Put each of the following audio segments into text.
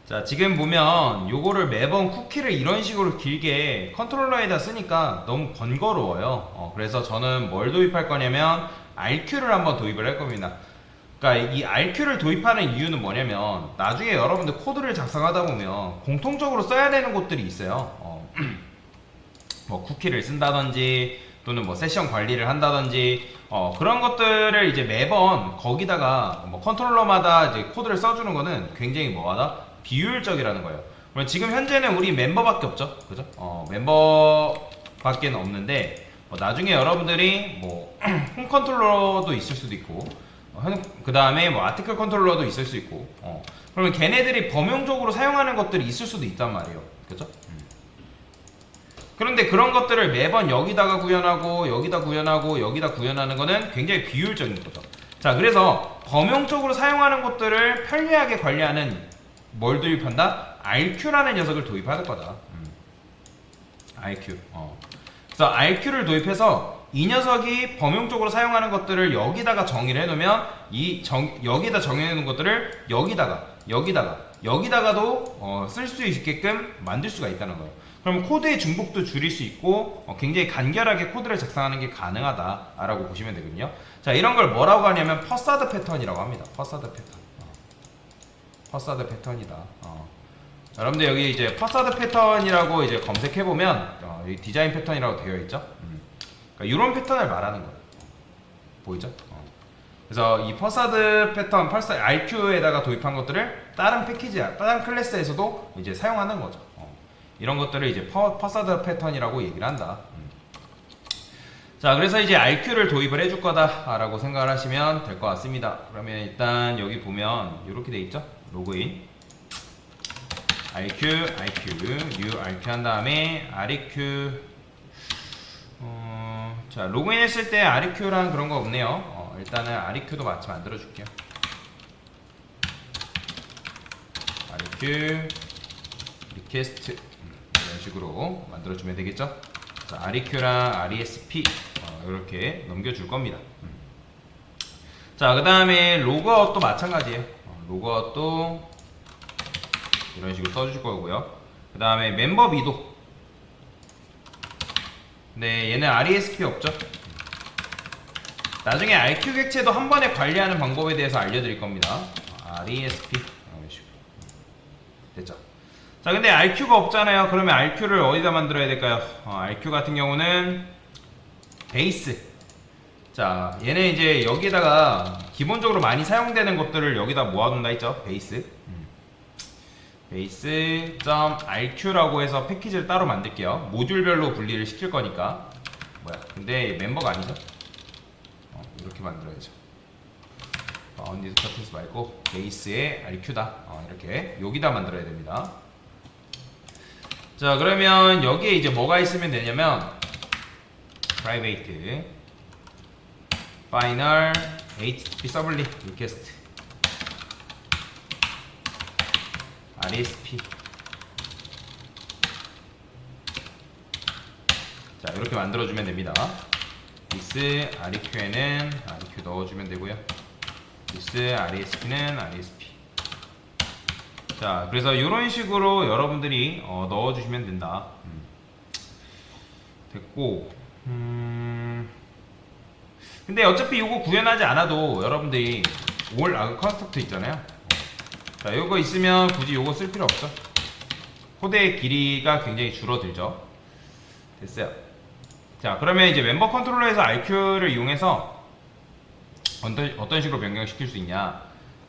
자, 지금 보면 요거를 매번 쿠키를 이런 식으로 길게 컨트롤러에다 쓰니까 너무 번거로워요. 그래서 저는 뭘 도입할 거냐면 RQ를 한번 도입을 할 겁니다. 그러니까 이 RQ를 도입하는 이유는 뭐냐면 나중에 여러분들 코드를 작성하다 보면 공통적으로 써야 되는 곳들이 있어요. 뭐 쿠키를 쓴다든지 또는 뭐 세션 관리를 한다든지 그런 것들을 이제 매번 거기다가 뭐 컨트롤러마다 이제 코드를 써주는 거는 굉장히 뭐하다? 비효율적이라는 거예요. 그럼 지금 현재는 우리 멤버밖에 없죠, 그죠? 멤버밖에 없는데 나중에 여러분들이 뭐 홈 컨트롤러도 있을 수도 있고 그 다음에 뭐 아티클 컨트롤러도 있을 수 있고 그러면 걔네들이 범용적으로 사용하는 것들이 있을 수도 있단 말이에요, 그죠? 그런데 그런 것들을 매번 여기다가 구현하고 여기다 구현하고 여기다 구현하는 거는 굉장히 비효율적인 거죠. 자, 그래서 범용적으로 사용하는 것들을 편리하게 관리하는 뭘 도입한다? RQ라는 녀석을 도입할 거다. RQ. 그래서 RQ를 도입해서 이 녀석이 범용적으로 사용하는 것들을 여기다가 정의를 해놓으면 여기다 정해놓은 것들을 여기다가도 쓸 수 있게끔 만들 수가 있다는 거예요. 그럼 코드의 중복도 줄일 수 있고 굉장히 간결하게 코드를 작성하는 게 가능하다라고 보시면 되거든요. 자, 이런 걸 뭐라고 하냐면 퍼사드 패턴이라고 합니다. 퍼사드 패턴. 퍼사드 패턴이다. 여러분들 여기 이제 퍼사드 패턴이라고 이제 검색해보면 여기 디자인 패턴이라고 되어 있죠. 그러니까 이런 패턴을 말하는 거예요. 보이죠? 그래서 이 퍼사드 패턴, RQ에다가 도입한 것들을 다른 패키지, 다른 클래스에서도 이제 사용하는 거죠. 이런 것들을 이제 퍼사드 패턴이라고 얘기를 한다. 자, 그래서 이제 RQ를 도입을 해줄 거다라고 생각을 하시면 될 것 같습니다. 그러면 일단 여기 보면 이렇게 돼 있죠? 로그인 RQ, new RQ 한 다음에 REQ. 자, 로그인 했을 때 REQ랑 그런 거 없네요. 일단은 REQ도 마치 만들어 줄게요. REQ 리퀘스트 이런 식으로 만들어 주면 되겠죠. 자, REQ랑 RESP 이렇게 넘겨줄 겁니다. 자, 그 다음에 로그아웃도 마찬가지예요. 로그아웃도 이런 식으로 써주실 거고요. 그 다음에 멤버 미도. 네, 얘는 RESP 없죠. 나중에 RQ 객체도 한 번에 관리하는 방법에 대해서 알려드릴 겁니다. RESP 이런 식으로 됐죠. 자, 근데 RQ가 없잖아요. 그러면 RQ를 어디다 만들어야 될까요? RQ 같은 경우는 베이스. 자, 얘는 이제 여기다가 기본적으로 많이 사용되는 것들을 여기다 모아둔다 했죠. 베이스. 베이스.rq라고 해서 패키지를 따로 만들게요. 모듈별로 분리를 시킬 거니까. 근데 멤버가 아니죠. 이렇게 만들어야죠. 바운디드 커트스 말고 베이스의 rq다. 이렇게 여기다 만들어야 됩니다. 자, 그러면 여기에 이제 뭐가 있으면 되냐면 private final http 서블릿 request RESP. 자, 이렇게 만들어주면 됩니다. this REQ에는 REQ 넣어주면 되고요. this RESP는 RESP. 자, 그래서 이런 식으로 여러분들이 넣어주시면 된다. 됐고, 근데 어차피 이거 구현하지 않아도 여러분들이 컨스트럭터 있잖아요. 자, 이거 있으면 굳이 이거 쓸 필요 없죠. 코드의 길이가 굉장히 줄어들죠. 됐어요. 자, 그러면 이제 멤버 컨트롤러에서 RQ를 이용해서 어떤 식으로 변경시킬 수 있냐.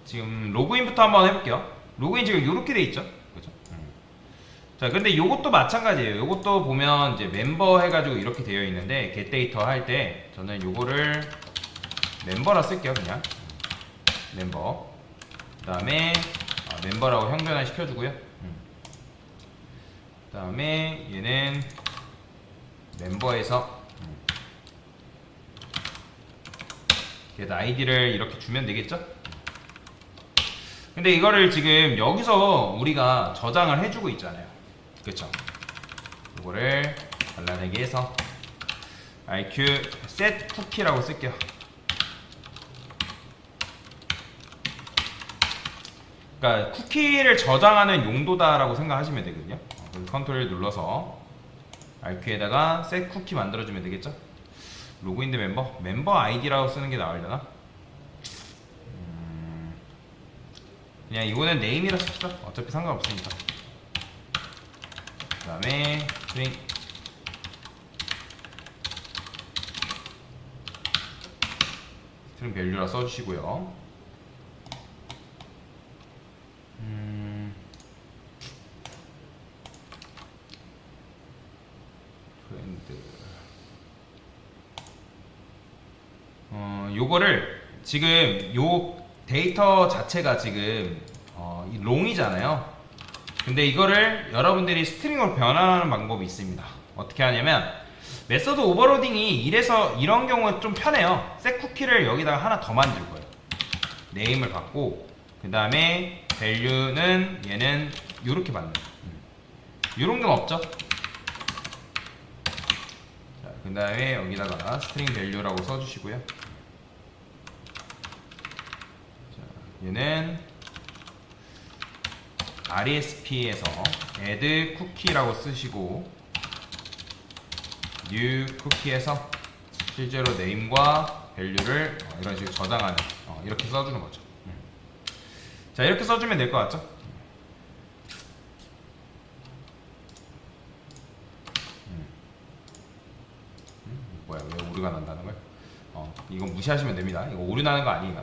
지금 로그인부터 한번 해볼게요. 로그인 지금 이렇게 돼 있죠. 그죠? 자, 근데 이것도 마찬가지예요. 이것도 보면 이제 멤버 해가지고 이렇게 되어 있는데 get 데이터 할 때 저는 이거를 멤버라 쓸게요. 그냥 멤버. 그 다음에 멤버라고 형변화 시켜주고요. 그 다음에 얘는 멤버에서 get id를 이렇게 주면 되겠죠? 근데 이거를 지금 여기서 우리가 저장을 해주고 있잖아요. 그쵸? 이거를 잘라내기 해서 RQ set cookie라고 쓸게요. 그러니까 쿠키를 저장하는 용도다라고 생각하시면 되거든요. 그래서 컨트롤 눌러서 RQ에다가 set 쿠키 만들어주면 되겠죠. 로그인 드 멤버 아이디라고 쓰는 게 나으려나? 그냥 이거는 네임이라 씁시다. 어차피 상관없으니까. 그 다음에 스트링 밸류라 써주시고요. 브랜드 요거를 지금 요 데이터 자체가 지금 이 롱이잖아요. 근데 이거를 여러분들이 스트링으로 변환하는 방법이 있습니다. 어떻게 하냐면 메서드 오버로딩이 이래서 이런 경우는 좀 편해요. 셋 쿠키를 여기다가 하나 더 만들 거예요. 네임을 받고 그 다음에 밸류는 얘는 이렇게 받는 이런 건 없죠. 그 다음에 여기다가 스트링 밸류라고 써주시고요. 자, 얘는 RESP에서 add cookie라고 쓰시고 new cookie에서 실제로 name과 value를 이런 식으로 저장하는 이렇게 써주는 거죠. 자, 이렇게 써주면 될 것 같죠? 뭐야, 왜 오류가 난다는 거야? 이건 무시하시면 됩니다. 이거 오류 나는 거 아니에요.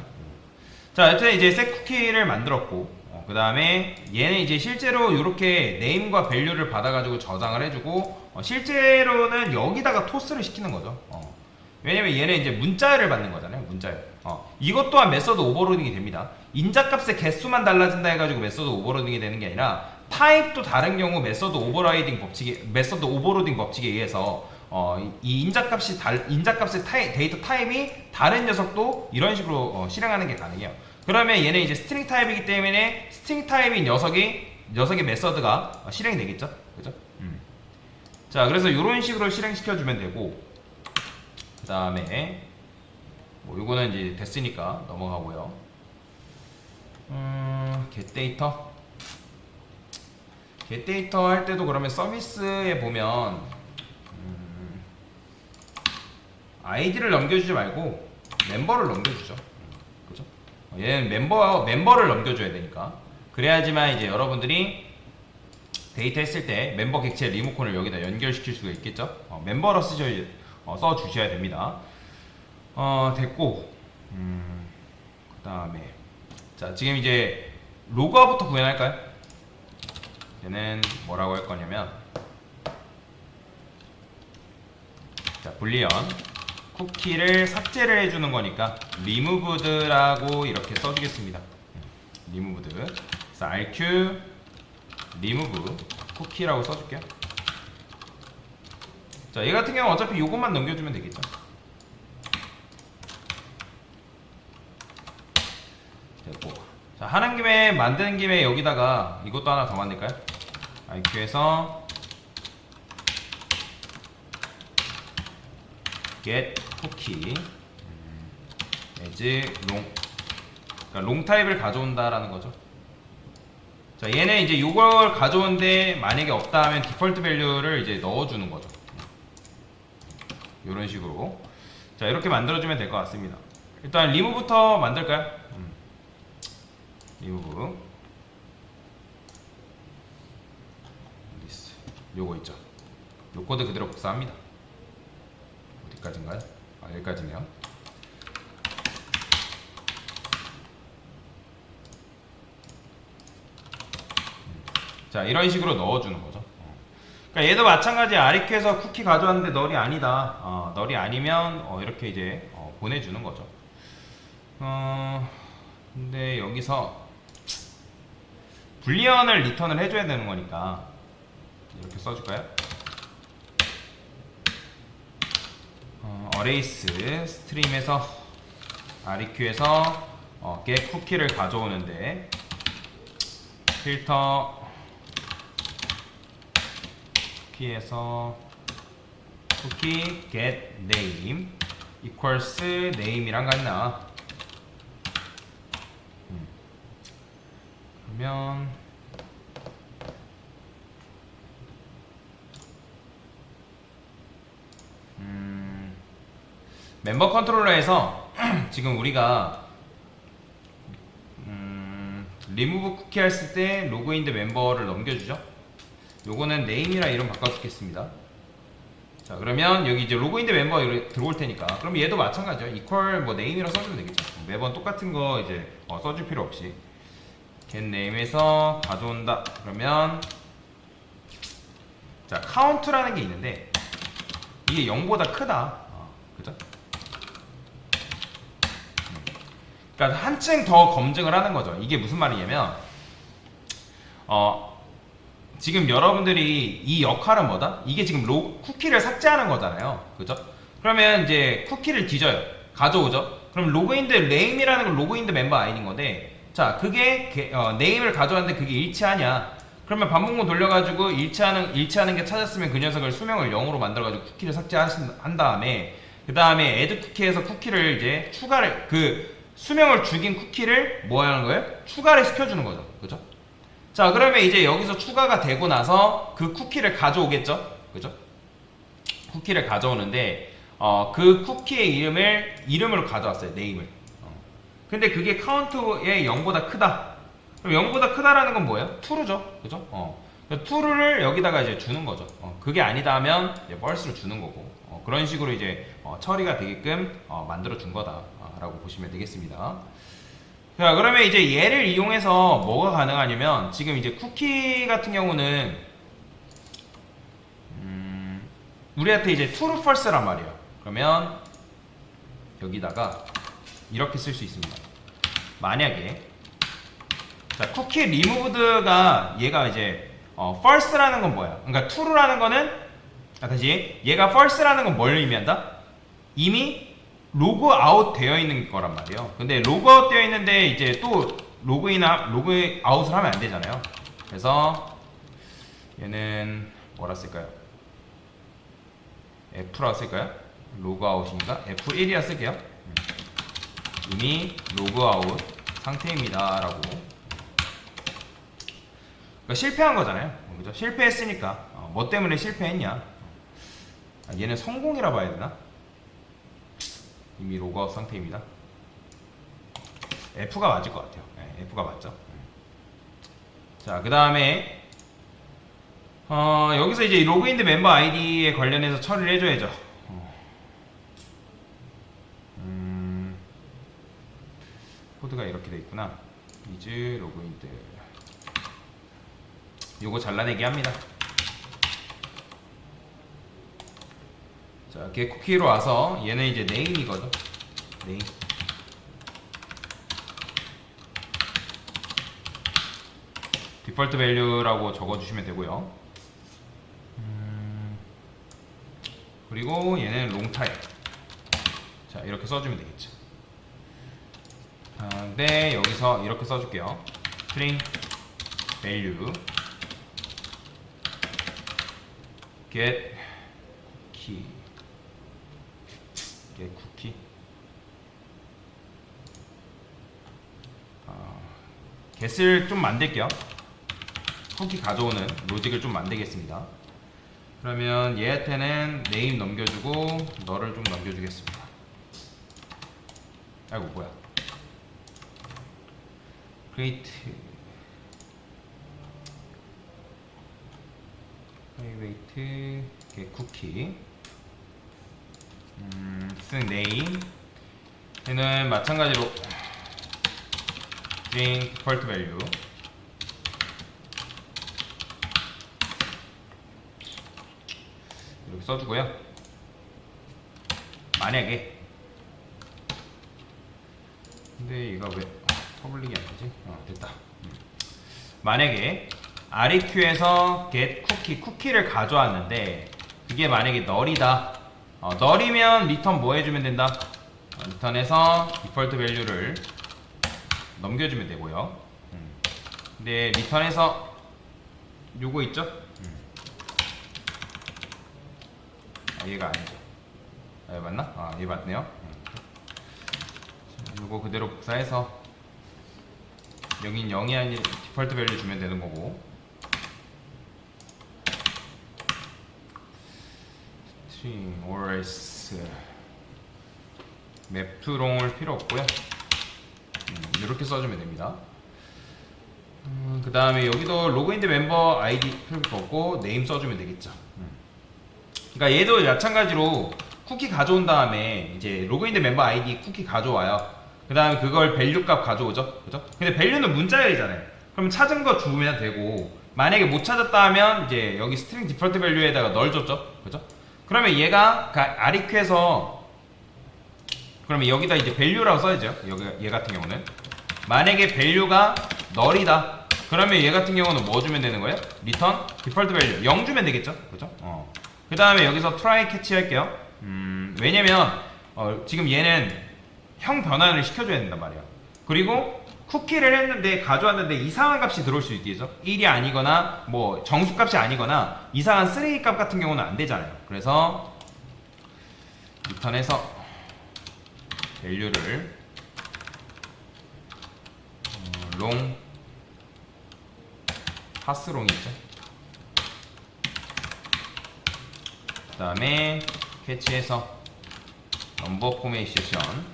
자, 여튼 이제 set 쿠키를 만들었고, 그 다음에 얘는 이제 실제로 이렇게 네임과 밸류를 받아가지고 저장을 해주고, 실제로는 여기다가 토스를 시키는 거죠. 왜냐면 얘는 이제 문자열을 받는 거잖아요. 문자열. 이것 또한 메서드 오버로딩이 됩니다. 인자값의 개수만 달라진다 해가지고 메서드 오버로딩이 되는 게 아니라 타입도 다른 경우 메서드 오버로딩 법칙에 의해서 이 인자값의 데이터 타입이 다른 녀석도 이런 식으로 실행하는 게 가능해요. 그러면 얘는 이제 스트링 타입이기 때문에 스트링 타입인 녀석의 메서드가 실행이 되겠죠, 그죠? 자, 그래서 이런 식으로 실행시켜 주면 되고, 그 다음에 뭐 요거는 이제 됐으니까 넘어가고요. get 데이터 할 때도 그러면 서비스에 보면 아이디를 넘겨주지 말고 멤버를 넘겨주죠. 그죠? 얘는 멤버를 넘겨줘야 되니까. 그래야지만 이제 여러분들이 데이터 했을 때 멤버 객체 리모컨을 여기다 연결시킬 수가 있겠죠. 멤버로 써주셔야 됩니다. 됐고, 그 다음에 자, 지금 이제 로그아부터 구현할까요? 얘는 뭐라고 할 거냐면, 자, 불리언 쿠키를 삭제를 해주는 거니까 removed라고 이렇게 써주겠습니다. removed. 그래서 rq remove 쿠키라고 써줄게요. 자, 얘 같은 경우 어차피 요것만 넘겨주면 되겠죠. 됐고, 자, 하는 김에 만드는 김에 여기다가 이것도 하나 더 만들까요? rq에서 get cookie as long, 그러니까 long 타입을 가져온다라는 거죠. 자, 얘는 이제 이걸 가져오는데 만약에 없다 하면 디폴트 밸류를 이제 넣어주는 거죠. 이런 식으로. 자, 이렇게 만들어주면 될 것 같습니다. 일단 리무부터 만들까요? 리무브 요거 있죠. 요 코드 그대로 복사합니다. 어디까지인가요? 여기까지네요. 자, 이런 식으로 넣어주는 거죠. 그러니까 얘도 마찬가지. REQ에서 쿠키 가져왔는데 널이 아니다. 널이 아니면 이렇게 이제 보내주는 거죠. 근데 여기서 불리언을 리턴을 해줘야 되는 거니까 이렇게 써줄까요? 어레이스 스트림에서 REQ에서 get 쿠키를 가져오는데 필터 쿠키에서 쿠키 get name equals name이랑 같나? 그러면 멤버 컨트롤러에서 지금 우리가 리무브 쿠키 했을 때 로그인 드 멤버를 넘겨주죠. 요거는 네임이랑 이름 바꿔주겠습니다. 자, 그러면 여기 이제 로그인 드 멤버 들어올 테니까, 그럼 얘도 마찬가지죠. 이퀄 뭐 네임이라 써주면 되겠죠. 매번 똑같은 거 이제 써줄 필요 없이 get name에서 가져온다. 그러면 자, 카운트라는 게 있는데 이게 0보다 크다. 그죠? 그러니까 한층 더 검증을 하는 거죠. 이게 무슨 말이냐면 지금 여러분들이 이 역할은 뭐다? 이게 지금 쿠키를 삭제하는 거잖아요. 그죠? 그러면 이제 쿠키를 뒤져요. 가져오죠. 그럼 로그인드 네임이라는 건 로그인드 멤버 아이디인 건데, 자, 그게 네임을 가져왔는데 그게 일치하냐? 그러면 반복문 돌려가지고 일치하는 게 찾았으면 그 녀석을 수명을 0으로 만들어가지고 쿠키를 삭제한 다음에, 그 다음에 애드 쿠키에서 쿠키를 이제 추가를, 그 수명을 죽인 쿠키를 뭐 하는 거예요? 추가를 시켜주는 거죠. 그죠? 자, 그러면 이제 여기서 추가가 되고 나서 그 쿠키를 가져오겠죠? 그죠? 쿠키를 가져오는데, 그 쿠키의 이름으로 가져왔어요. 네임을. 근데 그게 카운트의 0보다 크다. 그럼 0보다 크다라는 건 뭐예요? true죠. 그죠? true를 여기다가 이제 주는 거죠. 그게 아니다 하면 이제 false를 주는 거고. 그런 식으로 이제 처리가 되게끔 만들어 준 거다라고 보시면 되겠습니다. 자, 그러면 이제 얘를 이용해서 뭐가 가능하냐면, 지금 이제 쿠키 같은 경우는 우리한테 이제 true, false란 말이에요. 그러면 여기다가 이렇게 쓸 수 있습니다. 만약에 자, 쿠키 리무브드가 얘가 이제 false라는 건 뭐야? 그러니까 true라는 거는, 다시 얘가 false라는 건 뭘 의미한다? 이미 로그 아웃 되어 있는 거란 말이에요. 근데 로그 아웃 되어 있는데 이제 또 로그 아웃을 하면 안 되잖아요. 그래서 얘는 뭐라 쓸까요? F라 쓸까요? 로그 아웃이니까 F1이라 쓸게요. 이미 로그 아웃 상태입니다 라고. 그러니까 실패한 거잖아요. 그죠? 실패했으니까 뭐 때문에 실패했냐? 얘는 성공이라 봐야 되나? 이미 로그아웃 상태입니다. F가 맞을 것 같아요. 네, F가 맞죠. 자, 그 다음에 여기서 이제 로그인드 멤버 아이디에 관련해서 처리를 해줘야죠. 코드가 이렇게 돼 있구나. is 로그인드. 요거 잘라내기 합니다. 자, get 쿠키로 와서 얘는 이제 name이거든. name. 디폴트 밸류라고 적어주시면 되고요. 그리고 얘는 long type. 자, 이렇게 써주면 되겠죠. 근데 여기서 이렇게 써줄게요. string value get cookie. get cookie. get을 좀 만들게요. 쿠키 가져오는 로직을 좀 만들겠습니다. 그러면 얘한테는 name 넘겨주고 너를 좀 넘겨주겠습니다. 아이고 뭐야. create private get cookie. 쓴 name 얘는 마찬가지로 string default value 이렇게 써주고요. 만약에 근데 얘가 왜 퍼블릭이 안 되지? 됐다. 만약에 REQ에서 get 쿠키를 가져왔는데 그게 만약에 null이다. null이면 return 뭐 해주면 된다? return에서 default value를 넘겨주면 되고요. 근데 return에서 요거 있죠? 얘가 아니죠. 얘 맞나? 얘 맞네요. 요거 그대로 복사해서 여긴 0이 아니라 디폴트 밸류 주면 되는 거고. string ors 맵투롱을 필요 없고요. 이렇게 써주면 됩니다. 그 다음에 여기도 로그인드 멤버 아이디 필요 없고 네임 써주면 되겠죠. 그러니까 얘도 마찬가지로 쿠키 가져온 다음에 이제 로그인드 멤버 아이디 쿠키 가져와요. 그 다음에 그걸 밸류 값 가져오죠. 그죠? 근데 밸류는 문자열이잖아요. 그럼 찾은 거 주면 되고, 만약에 못 찾았다 하면 이제 여기 스트링 디폴트 밸류에다가 널 줬죠. 그죠? 그러면 얘가 REQ에서 그러면 여기다 이제 밸류라고 써야죠. 여기 얘 같은 경우는 만약에 밸류가 널이다. 그러면 얘 같은 경우는 뭐 주면 되는 거예요? 리턴 디폴트 밸류 0 주면 되겠죠. 그죠? 그 다음에 여기서 try catch 할게요. 왜냐면 지금 얘는 형 변환을 시켜줘야 된단 말이에요. 그리고 쿠키를 했는데 가져왔는데 이상한 값이 들어올 수 있겠죠. 1이 아니거나 뭐 정수값이 아니거나 이상한 쓰레기값 같은 경우는 안 되잖아요. 그래서 리턴해서 밸류를 롱 파스롱이 있죠. 그 다음에 캐치해서 넘버 포메이션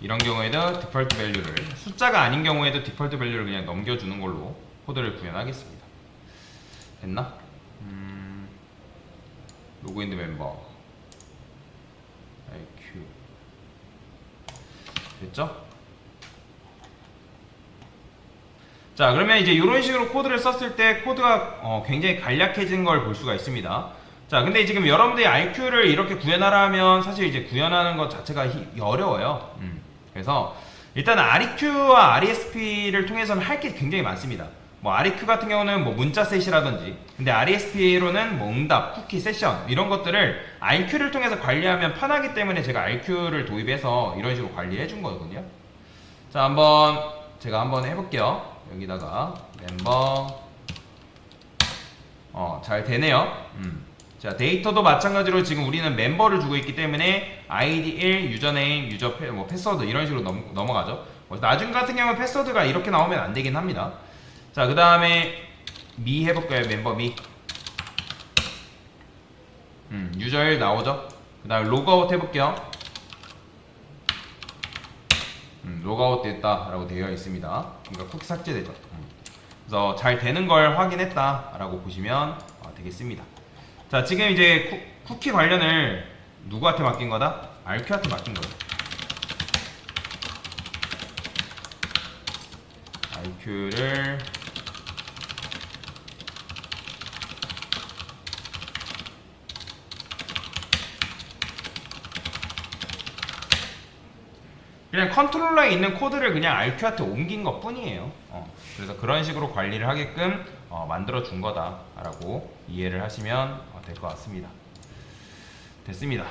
이런 경우에도 디폴트 밸류를 숫자가 아닌 경우에도 디폴트 밸류를 그냥 넘겨주는 걸로 코드를 구현하겠습니다. 됐나? 로그인드 멤버 IQ 됐죠? 자, 그러면 이제 이런 식으로 코드를 썼을 때 코드가 굉장히 간략해진 걸 볼 수가 있습니다. 자, 근데 지금 여러분들이 RQ를 이렇게 구현하라 하면 사실 이제 구현하는 것 자체가 어려워요. 그래서 일단 REQ와 RESP를 통해서는 할 게 굉장히 많습니다. 뭐 REQ 같은 경우는 뭐 문자 셋이라든지, 근데 RESP로는 뭐 응답, 쿠키, 세션 이런 것들을 RQ를 통해서 관리하면 편하기 때문에 제가 RQ를 도입해서 이런 식으로 관리해 준 거거든요. 자, 제가 한번 해볼게요. 여기다가 멤버 잘 되네요. 자, 데이터도 마찬가지로 지금 우리는 멤버를 주고 있기 때문에 ID 1, 유저네임, 뭐 패스워드 이런 식으로 넘어가죠. 나중 같은 경우는 패스워드가 이렇게 나오면 안 되긴 합니다. 자, 그 다음에 미 해볼까요? 멤버 미. 유저 1 나오죠. 그 다음에 로그아웃 해볼게요. 로그아웃 됐다 라고 되어 있습니다. 그러니까 쿠키 삭제되죠. 그래서 잘 되는 걸 확인했다 라고 보시면 되겠습니다. 자, 지금 이제 쿠키 관련을 누구한테 맡긴 거다? RQ한테 맡긴 거예요. RQ를 그냥 컨트롤러에 있는 코드를 그냥 RQ한테 옮긴 것 뿐이에요. 그래서 그런 식으로 관리를 하게끔 만들어 준 거다라고 이해를 하시면 될 것 같습니다. 됐습니다.